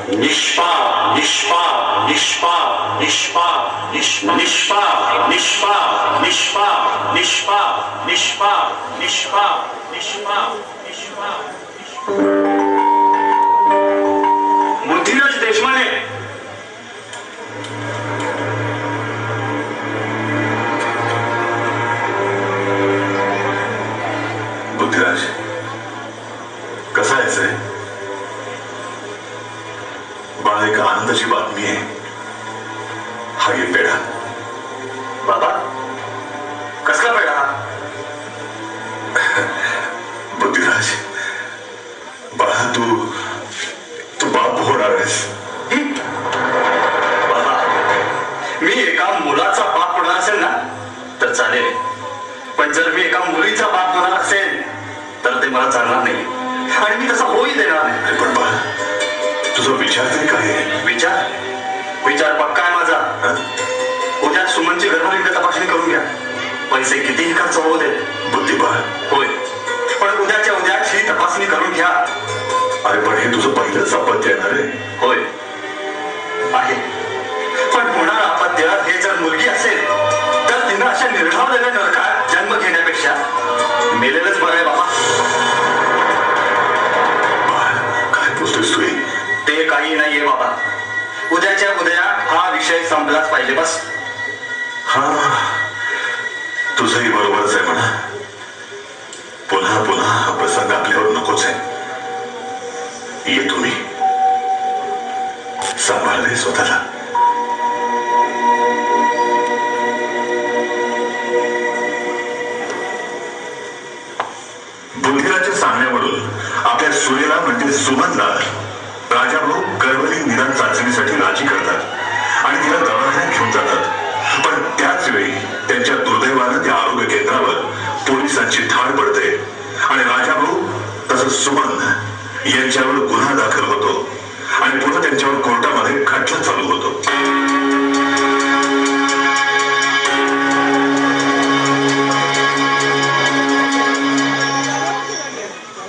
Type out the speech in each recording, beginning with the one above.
निष्पाप निष्पाप निष्पाप निष्पाप निष्पाप निष्पाप निष्पाप निष्पाप निष्पाप निष्पाप निष्पाप निष्पाप बुद्धिराज देशमाने बुद्धिराज कसा आहे बाळा एक आनंदाची बातमी आहे हा घे पेढा बाबा कसला पेढा बुद्धिराज बाळा तू तू बाप होणार आहेस बाबा मी एका मुलाचा बाप होणार असेल ना तर चालेल पण जर मी एका मुलीचा बाप होणार असेल तर ते मला चालणार नाही आणि मी तसा होई देणार नाही पण बाळा तुझा विचार तरी काय आहे विचार पक्का आहे माझा उद्या सुमनची गर्भलिंग तपासणी करून घ्या पैसे कितीही खर्च होऊ दे बुद्धिबाळ होय पण उद्याच्या उद्याच ही तपासणी करून घ्या अरे पण हे तुझं पहिलंच अपत्य येणार आहे होय आहे पण होणारं अपत्य हे जर मुलगी असेल तर तिनं अशा निर्धावलेल्या नरकात जन्म घेण्यापेक्षा मेलेलंच बरं आहे बाबा काय बोलतोस तू ते काही नाहीये बाबा उद्याच्या उद्या हा विषय संपलाच पाहिजे बस हा तुझंही बरोबरच आहे म्हणा पुन्हा पुन्हा हा प्रसंग आपल्यावर नकोच आहे ये तुम्ही सांभाळले स्वतःला बुद्धिराजच्या सांगण्यावरून आपल्या सुरेला म्हणजे सुमनला राजाभाऊ गर्भलिंग निदान चाचणीसाठी राजी करतात आणि तिला दवाखान्यात घेऊन जातात पण त्याच वेळी त्यांच्या दुर्दैवानं त्या आरोग्य केंद्रावर पोलिसांची धाड पडते आणि राजाभाऊ तसंच सुमन यांच्यावर गुन्हा दाखल होतो आणि पुढे त्यांच्यावर कोर्टामध्ये खटला चालू होतो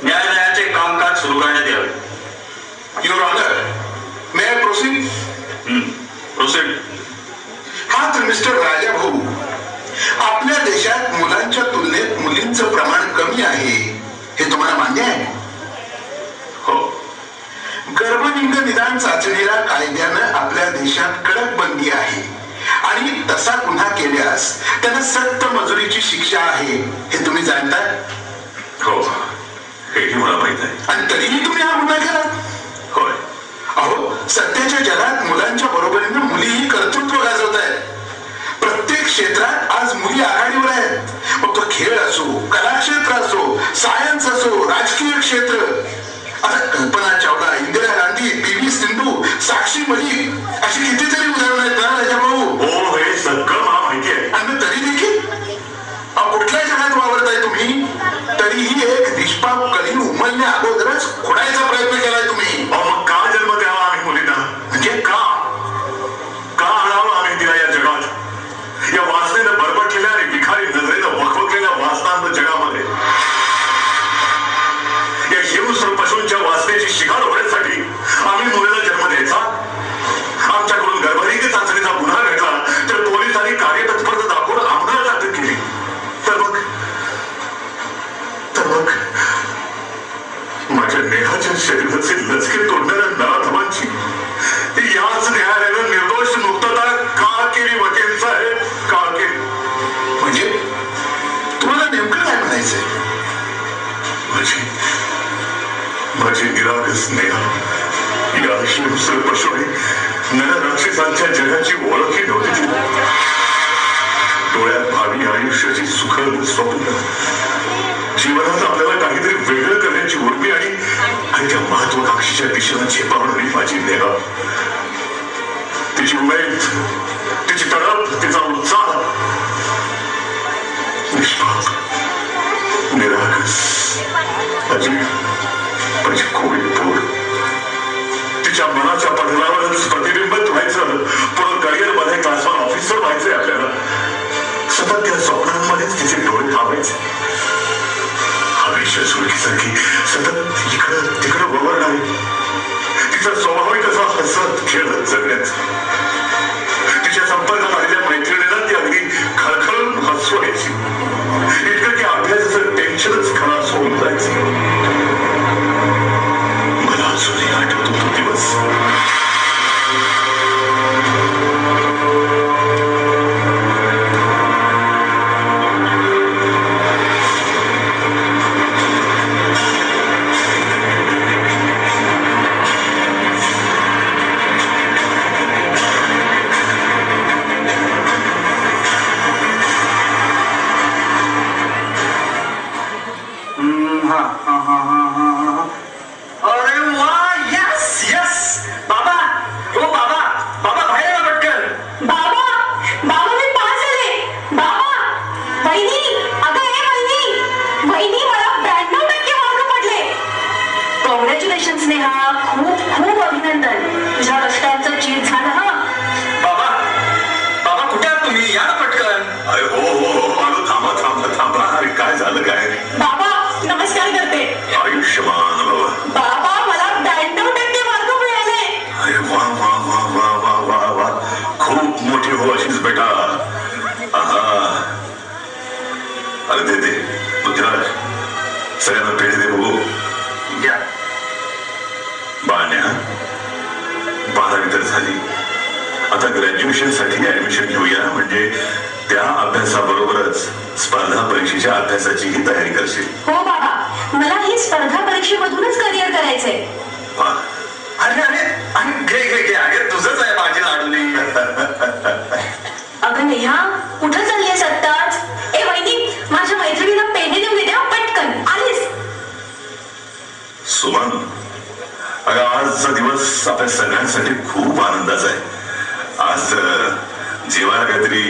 न्यायालयाचे कामकाज सुरू करण्यात यावे your honour may I proceed proceed हा तर मिस्टर राजाभाऊ आपल्या देशात मुलांच्या तुलनेत मुलींचं प्रमाण कमी आहे हे तुम्हाला मान्य आहे हो गर्भलिंग निदान चाचणीला कायद्यानं आपल्या देशात कडक बंदी आहे आणि तसा गुन्हा केल्यास त्यांना सक्त मजुरीची शिक्षा आहे हे तुम्ही जाणताय हो हेही मला माहित आहे आणि तरीही तुम्ही हा गुन्हा केला होय अहो सध्याच्या जगात मुलांच्या बरोबरीने मुलीही कर्तृत्व गाजवत आहेत प्रत्येक क्षेत्रात आज मुली आघाडीवर आहेत मग तो खेळ असो कला क्षेत्र असो सायन्स असो राजकीय क्षेत्र आता कल्पना चावला इंदिरा गांधी पी.व्ही. सिंधू साक्षी मलिक अशी कितीतरी उदाहरणं आहेत ना राजाभाऊ हो हे सगळं मला माहिती आहे आणि तरी देखील कुठल्या जगात वावरताय तुम्ही तरीही एक निष्पाप कली उमलण्या अगोदरच खोडायचा प्रयत्न केलाय तुम्ही मग का जन्म द्यावा आम्ही मुलींना म्हणजे का आणावं आम्ही तिला या जगात या वासनेनं बरबटलेल्या आणि विखारी नजरेनं वखवलेल्या वासनांत जगामध्ये या हिंस्र पशूंच्या वासनेची शिकार होण्यासाठी आम्ही मुलीला जन्म द्यायचा आमच्याकडून गर्भलिंग चाचणीचा गुन्हा घडला तर पोलिसांनी कार्यतत्परता दाखवून आम्हाला अटक केली तर मग माझ्या नेहाच्या शरीराचे लचके तोडणाऱ्या नराधमांची याच न्यायालयानं निर्दोष मुक्तता का केली वकील साहेब का केली म्हणजे तुम्हाला नेमकं काय म्हणायचंय माझी निरागस नेहा या हिंस्र पशुने नर राक्षसांच्या जगाची ओळखही नव्हती डोळ्यात भावी आयुष्याची सुखद स्वप्न जीवनात आपल्याला काहीतरी वेगळं करण्याची उर्मी आणि त्या महत्वाकांक्षीच्या दिशेनं झेपावणारी माझी नेहा तिची उमेद तिची तडप तिचा उत्साह निष्पाप निरागस माझी कोविड पोर तिच्या मनाच्या पडद्यावरच प्रतिबिंबित व्हायचं पुढे करिअर मध्ये क्लास 1 ऑफिसर व्हायचंय आपल्याला सतत त्या स्वप्नांमध्येच तिचे डोळे थांबायचे हवेच्या सुरखीसारखी सतत इकडं तिकडं वळणारी तिचा स्वभावही कसा हसत खेळत जगण्याचा. तिच्या संपर्कात आलेल्या मैत्रिणीला ती अगदी खळखळून हसू व्हायची. इतकं की अभ्यासाचं टेन्शनच खलास होऊन जायचं. मला अजूनही आठवतो तो दिवस. अरे वा, यस यस. बाबा, ओ बाबा, बाबा बाहेर या पटकन. बाबा बाबा मी पास झाले. बाबा वहिनी, अगं हे वहिनी, वहिनी मला 92% मार्क पडले. कॉंग्रॅच्युलेशन स्नेहा, खूप खूप अभिनंदन. तुझ्या कष्टांचं चीज झालं हा. बाबा, बाबा कुठे आहात तुम्ही? या ना पटकन. अरे हो हो हो, आलो. थांबा थांबा थांबा. अरे काय झालं काय? बाबा नमस्कार करते. आयुष्यमान बाबा. बाबा मला 92% मार्क मिळाले. अरे वा वा वा वा वा वा वा. खूप मोठी हो अशीच बेटा. आहा. अरे दे दे पृथ्वीराज, सगळ्यांना पेढे दे बघू. या. बाळण्या, 12वी तर झाली. आता ग्रॅज्युएशन साठी ऍडमिशन घेऊया. म्हणजे त्या अभ्यासाबरोबरच स्पर्धा परीक्षेच्या अभ्यासाचीही तयारी करशील. हो बाबा, मला ही स्पर्धा परीक्षेमधूनच करिअर करायचंय. वा. अरे अरे अरे, घे घे घे. अरे तुझंच आहे माझी लाडली. अगं नेहा, कुठं चाललीस आत्ताच? ए वहिनी, माझ्या मैत्रिणीला पेढे देऊन दे पटकन. आलीस? सुमन, अगं आजचा दिवस आपल्या सगळ्यांसाठी खूप आनंदाचा आहे. आज जेवायला काहीतरी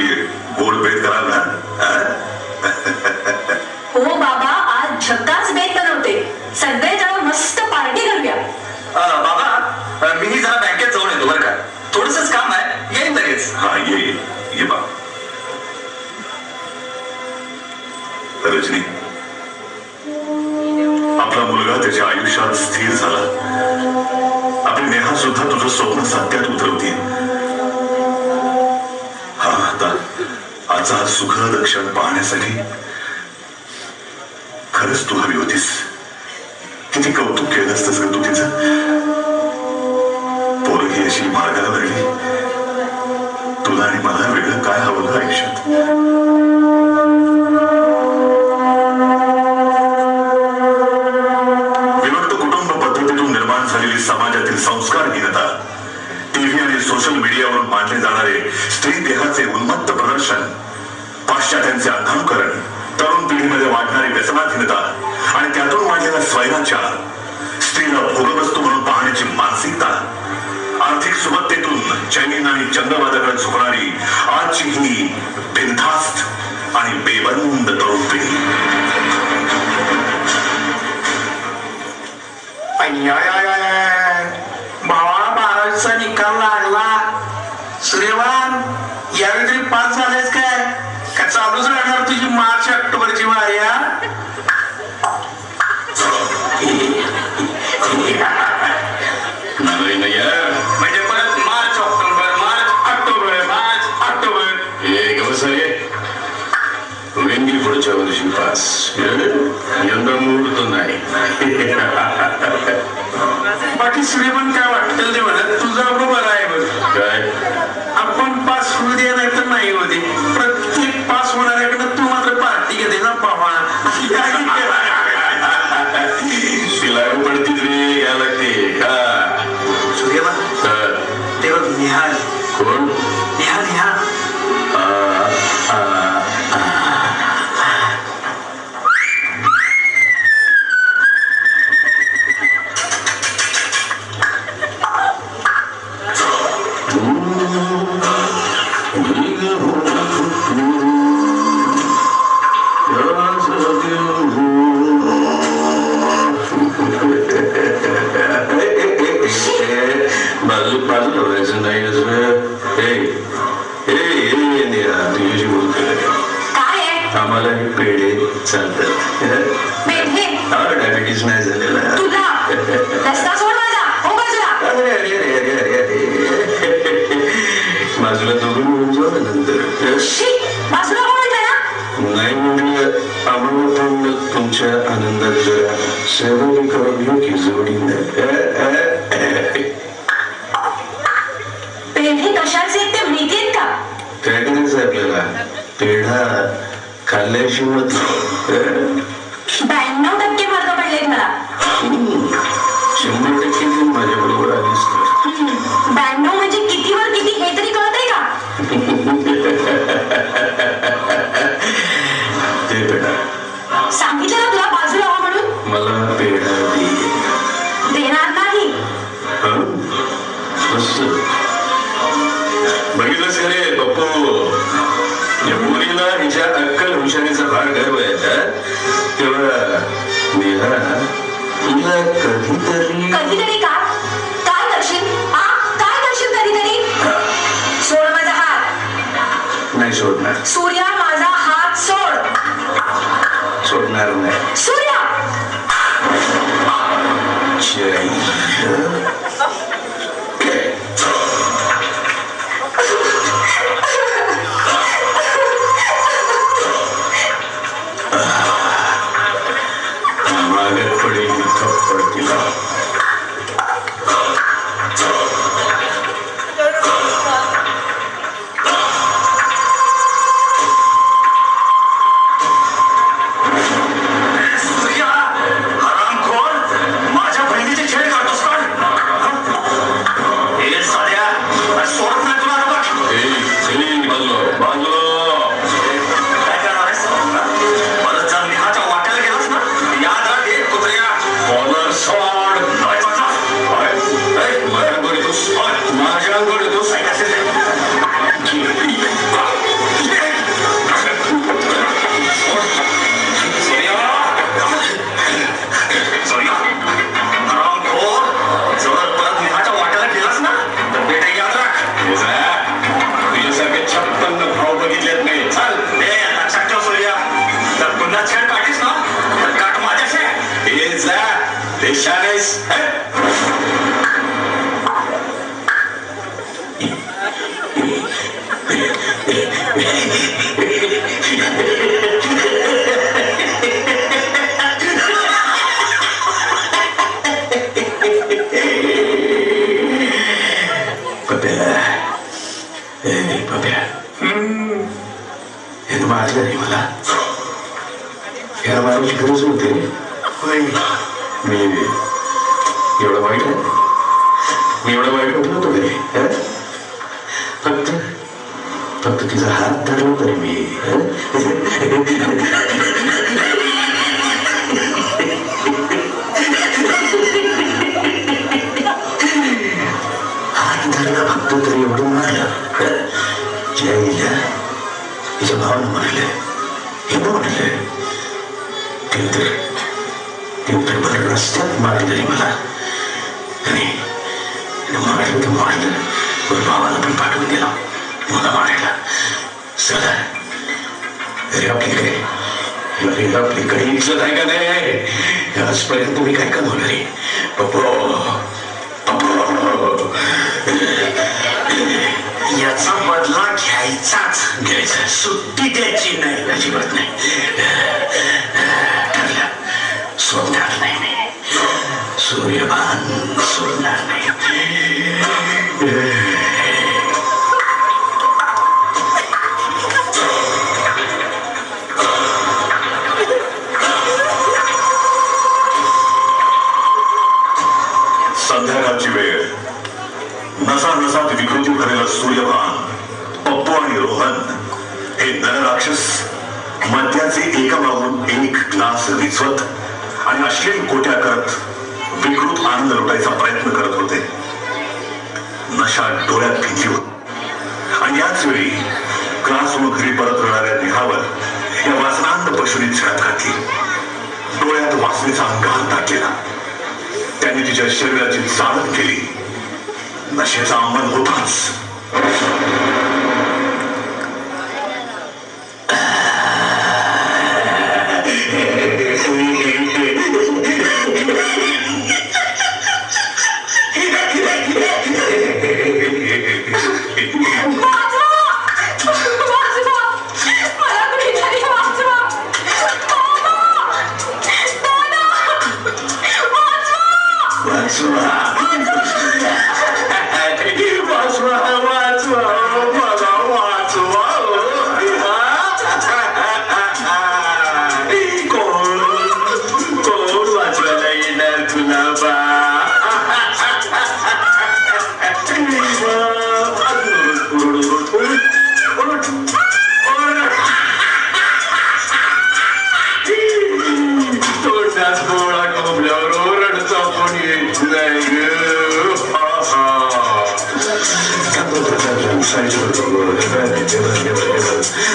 गोड बेत कराल ना? हो बाबा, आज झकास बेत बनवते. सगळेजण मस्त पार्टी करूया. बाबा, मीही जरा बँकेत जाऊन येतो बरं का. थोडंसंच काम आहे, येईन लगेच. हा ये ये ये बा. रजनी, आपला मुलगा त्याच्या आयुष्यात स्थिर झाला. आपली नेहा सुद्धा तुझं स्वप्न सत्यात उतरवते. हा आता आजचा हा सुखद क्षण पाहण्यासाठी खरंच तू हवी होतीस. किती कौतुक केलं असतंस का तू तिचं. पोरगी अशी मार्गाला लागली. तुला आणि मला वेगळं काय हवं का आयुष्यात? विभक्त कुटुंब पद्धतीतून निर्माण झालेली समाजातील संस्कारहीनता, टीव्ही आणि सोशल मीडियावरून मांडले जाणारे स्त्री देहाचे उन्मत्त प्रदर्शन, पाश्चात्यांचे अंधानुकरण, तरुण पिढीमध्ये वाढणारी व्यसनाधीनता आणि त्यातून वाढलेला स्वैराचार, स्त्रीला भोगवस्तू म्हणून पाहण्याची मानसिकता, आर्थिक सुबत्तेतून चैनीन आणि चंद्रवादाकडे झुकणारी आजची ही बिनधास्त आणि बेबंद तरुण पिढी. भावा, 12वीचा निकाल लागला. श्रीवान, यावेळी तरी पास झालेस काय? का चालूच राहणार तुझी मार्च ऑक्टोबरची वारी? म्हणजे परत March October, March October, March October. होईन की पुढच्या वर्षी पास. यंदा मुहूर्त नाही. बाकी श्रीमंत काय वाटतं ते म्हणत, तुझा बरोबर आहे बघ. काय आपण पास होऊ दे नाही तर नाही होऊ दे, प्रत्येक पास होणाऱ्याकडे तू मात्र पार्टी घेते ना बाबा. तिला पडती रे या लागते का? सूर्यबा, ते बघ निहाल. कोण? निहाल निहाल. बाजूला व्हायचं नाही असं. तुझ्याशी बोलतोय. काय आहे? आम्हाला हे पेढे चालतात. पेढे? डायबिटीस नाही झालेला. तुला रस्ता सोड माझा. हो बाजूला. अरे अरे अरे अरे अरे अरे बाजूला दोघं मिळून जाऊ ना नंतर. शी, बाजूला कोण म्हटलं ना? नाही म्हणजे आम्हाला पण तुमच्या आनंदात जरा सहभागी करून घेऊ की जोडीनं. पेढे कशाचे ते माहितीयेत का? काय करायचं आपल्याला? पेढा खाल्ल्याशिवाय 92% मार्क पडलेत मला. 100% तू माझ्या बरोबर आलीस तर 92 म्हणजे कितीवर किती हे तरी कळतंय का? ते पेढा सांगितलं ना तुला बाजूला हो म्हणून. मला पेढा दे. देणार नाही. हं? मस्त. बघितलंस का रे पप्पू, या मुलीला हिच्या अक्कल हुशारीचा भाग ठरवायचा तेव्हा नेहा तुला कधीतरी कधीतरी का? काय करशील? काय करशील कधीतरी? सोड माझा हात. नाही सोडणार. सूर्या, माझा हात सोड. सोडणार नाही. सूर्या, मागत पडेल थप्पड तिला. हरामखोर, माझ्या बहिणीचे छेड काढतोस का? हे साड्या सोडत नाही तुला आता बघ. बाजूला काय करणार आहेस? परत जर नेहाच्या वाट्याला गेलास ना, याद राख हे कुत्र्या. कॉलर सोड. काय वाटलं? माझ्याकडे तूच माझ्याकडे तूच काय असेल ते? सूर्या, हरामखोर, जर परत नेहाच्या वाट्याला गेलास ना, तर बेटा याद राख. तुझ्यासारखे 56 भाव बघितलेत नाही. चल, लक्षात ठेव सूर्या. जर पुन्हा छेड काढलीस ना, तर काट माझ्याशी. हे जा देशा नाहीस. पप्या हे मारलं नाही मला. याला मारायची गरज नव्हती. मी एवढं वाईट आहे. मी एवढं वाईट होतो घरी. फक्त तिचा हात धरला तरी मी हात धरला फक्त तरी एवढं मारलं. जयला तिच्या भावानं मारले. हे म्हटले ते भर रस्त्यात मारले मला. आणि मारलं तर मारलं. भावाला पण पाठवून दिला मला मारायला. चला अरे आपली काही इज्जत आहे का नाही? आजपर्यंत मी काय कमवलं रे पप्पो. याचा बदला घ्यायचा. सुट्टी द्यायची नाही. अजिबात नाही. ठरलं. सोडणार नाही मी. सूर्यभान सोडणार नाही. संध्याकाळची वेळ. नसा नसात विकृती भरलेला सूर्यभान, पप्पू आणि रोहन हे नरराक्षस मद्याचे एकामागून एक ग्लास रिचवत आणि अश्लील कोट्या करत विकृत आनंद लुटायचा प्रयत्न करत होते. नशा डोळ्यात भिंती होती. आणि याच वेळी क्लासहून घरी परत येणाऱ्या नेहावर या वासनांत पशुनी झडप घातली. डोळ्यात वासनेचा अंगार दाटलेला. त्यांनी तिच्या शरीराची चालत केली. नशेचा अंमल होताच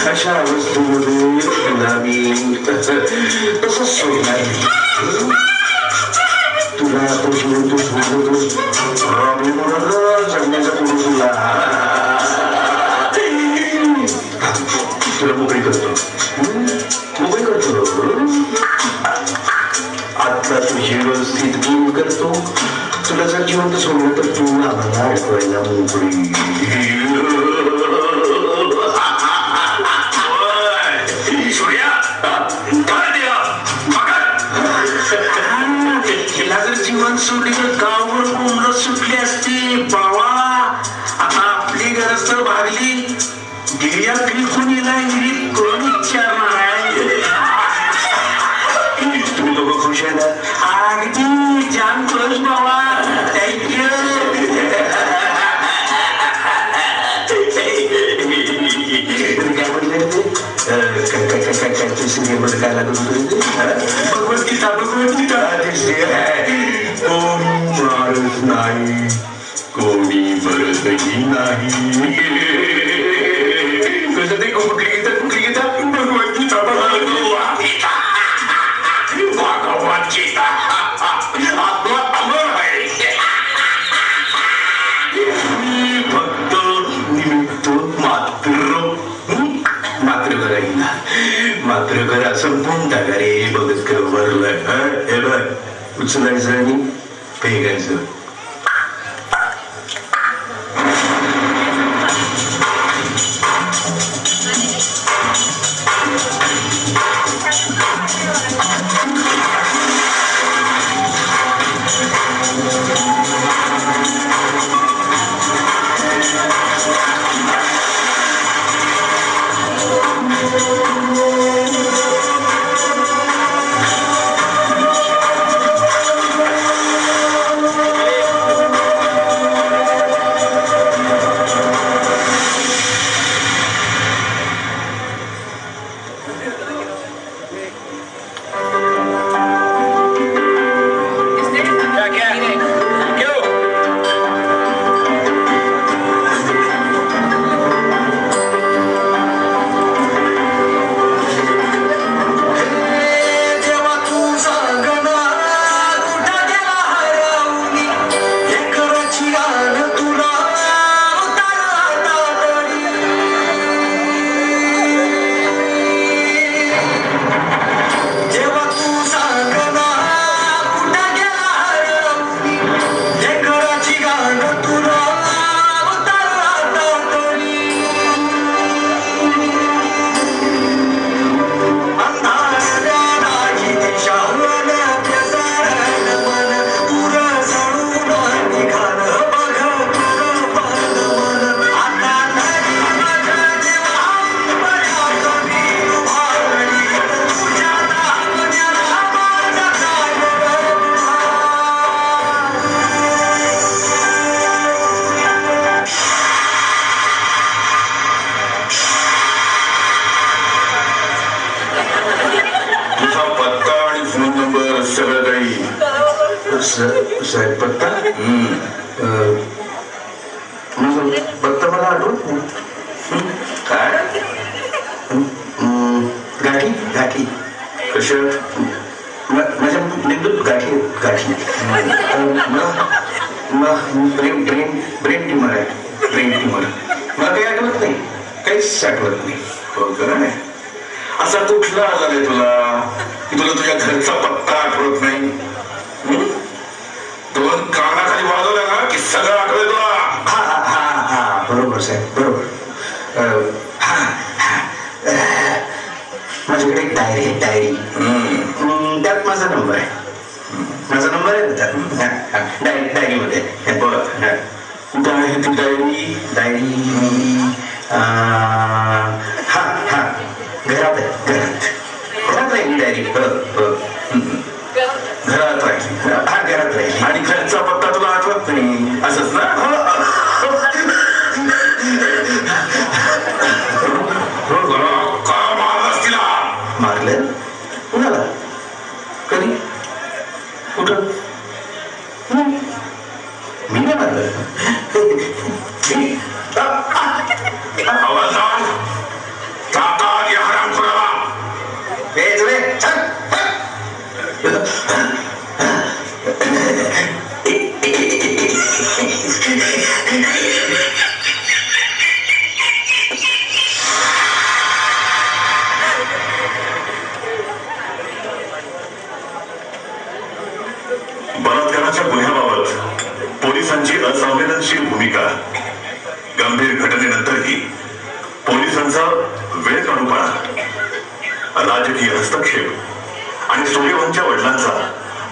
अशा अवस्थेमध्ये तुला मी तसंच सोडणार नाही. तुला तो जीवन तू सोडतोस जगण्याचा पुढे तुला मोकळी करतो मोकळी करतो. आता तुझी व्यवस्थित मी करतो. तुला जर जिवंत सोडलं तर तू आम्हाला ऐकवायला मोकळी. हिला जर जीवन सोडली तर गावभर कोंबड सुटली असती बाबा. आता आपली गरज तर भागली. गिर्या फेकून हिला हिरीत कोण विचारणार आहे. तुम्ही लोक खुश आहे ना. अगदी जाम खुश बाबा. थँक्यू. काय म्हटलं ते सिनेमध्ये काय लागत होतं भगवद्गीता भगवद्गीता. कोणी मारत नाही कोणी मरतही नाही. कसं ते कुठली गीता भगवद्गीता भगवद्गीता आपला अमर आहे. मी फक्त निमित्त मात्र करायला मात्र करा संपून टाका रे. बघत कर वरलं हे बघ उचलायचं आणि फेकायचं. साहेब पत्ता माझा पत्ता मला आठवत नाही. काय गाठी गाठी कशा माझ्या मेंदूत गाठी गाठी ब्रेन ब्रेन ब्रेन ट्युमर आहे. ब्रेन ट्युमर मला काही आठवत नाही काहीच आठवत नाही. हो खरं नाही. असा कुठला आजार आहे तुला की तुला तुझ्या घरचा पत्ता आठवत नाही. दोन कानाखाली वाजवला ना की सगळं आठवत तुला. हा हा हा हा बरोबर साहेब बरोबर. माझ्याकडे एक डायरी आहे डायरी. त्यात माझा नंबर आहे. माझा नंबर आहे ना त्यात डायरीमध्ये. कुठं आहे ती डायरी. डायरी हा हा घरात आहे घरात राहिली डायरी. घरात राहिली हा घरात राहिली. आणि घरचा पत्ता तुला आठवत नाही असंच ना. का मारलास तिला. मारलं कुणाला कधी कुठं मी नाही मारलं. बलात्काराच्या गुन्ह्याबाबत पोलिसांची असंवेदनशील भूमिका, गंभीर घटनेनंतरही पोलिसांचा वेळ काढूपणा, राजकीय हस्तक्षेप आणि सूर्यवंशच्या वडिलांचा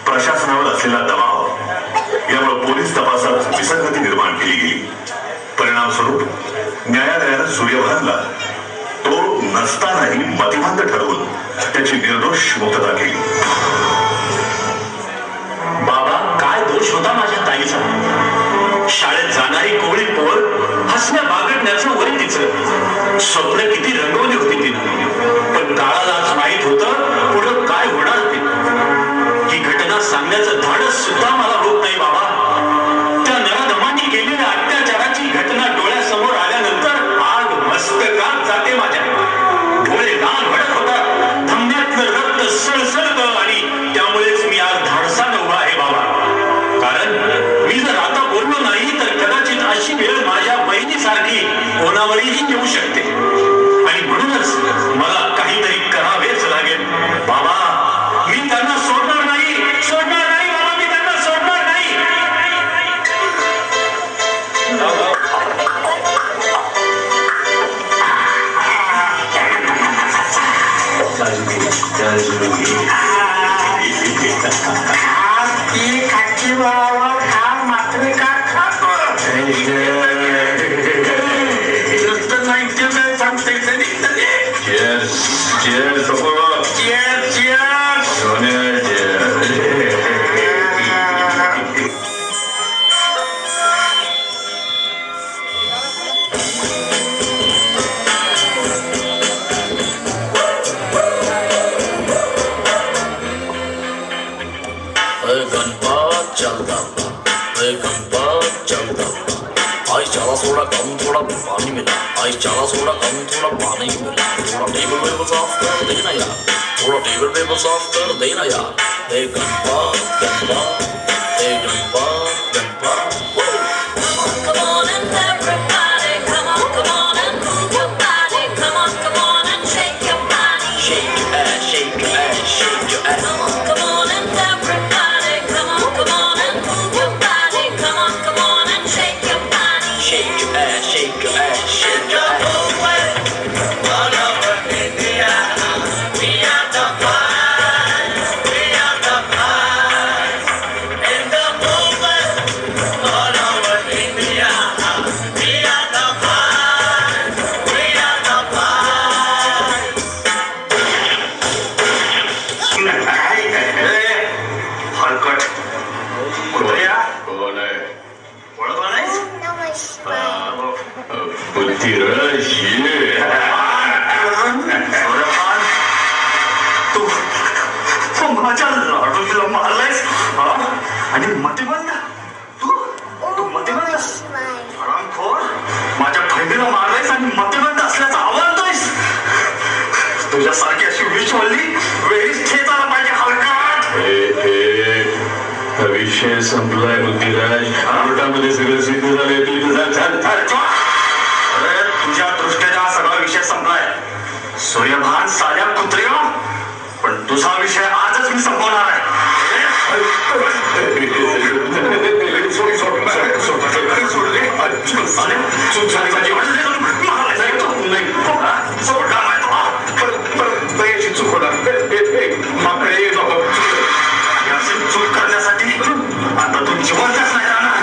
प्रशासनावर असलेला दबाव यामुळे पोलीस तपासात विसंगती निर्माण केली गेली. परिणामस्वरूप न्यायालयानं सूर्यभानला तो नसतानाही मतिमंद ठरवून त्याची निर्दोष मुक्तता केली. बाबा, काय दोष होता माझ्या ताईचा? शाळेत जाणारी कोवळी पोर, हसण्या बागडण्याचं वय तिचं, स्वप्न किती रंगवली होती तिनं. पण काळालाच माहित होतं पुढं काय होणार ते. ही घटना सांगण्याचं धाडस सुद्धा मला होत नाही बाबा. त्या नराधमांनी केलेल्या अत्याचाराची घटना डोळ्यासमोर आल्यानंतर आग मस्तकात जाते माझ्या. डोळे लाल भडक होतात, धमन्यातलं रक्त सळसळतं आणि त्यामुळेच मी आज धाडसानं उभा आहे बाबा. कारण मी जर आता बोललो नाही तर कदाचित अशी वेळ माझ्या बहिणीसारखी कोणावरही येऊ शकते आणि म्हणूनच मला काहीतरी करावेच लागेल बाबा. मी त्यांना सोडणार नाही, सोडणार नाही बाबा, मी त्यांना सोडणार नाही. थोड़ा कम थोड़ा पानी मिला, आई चला थोड़ा कम थोड़ा पानी मिला. थोड़ा टेबल वेबल साफ कर देना यार, थोड़ा टेबल वेबल साफ कर देना यार. हे गंपा गंपा, हे Gumpa Gumpa. Come on and everybody, come on and move your body. Come on and shake your body. Shake your ass, shake your ass, shake your ass. Come on and everybody, come on and move your body. Come on and shake your body. Shake your ass, shake your ass, shake your ass. All over India, we are the boys, we are the boys. In the movement, all over India, we are the boys, we are the boys. हलकट कुत्र्या, कोण आहे? ओळखला नाहीस? बुद्धिराज ये. सूर्यभान, तू माझ्या लाडूला मारलायस हा? आणि मतिमंद तू मतिमंद हरामखोर, माझ्या बहिणीला मारलायस आणि मतिमंद असल्याचं आवडतोयस. तुझ्यासारखी अशी विषवल्ली वेळीच ठेचायला पाहिजे हलकट. विषय संपलाय बुद्धिराज. कोर्टामध्ये सगळं सिद्ध झालंय. अरे तुझ्या दृष्टीने हा सगळा विषय संपलाय सूर्यभान साल्या कुत्र्या. पण तुझा विषय आजच मी संपवणार आहे. चूक झाली माझी. मारायचा आहे तो. नाही सोडला नाही तो. चूक होणार. चूक करण्यासाठी आता तू जिवंतच नाही राहणार.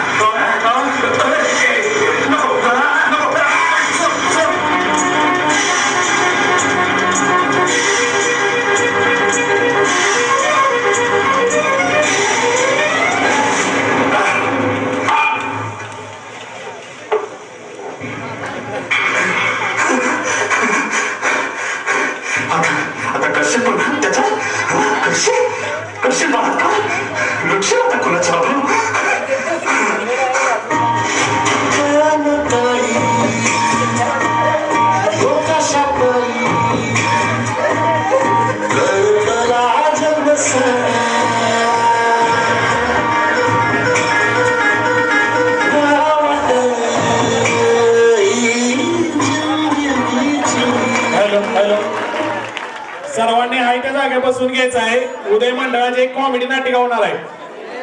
सर्वांनी हाय त्या जागे बसून घ्यायचं आहे. उदय मंडळाचे एक कॉमेडी नाटिका होणार आहे.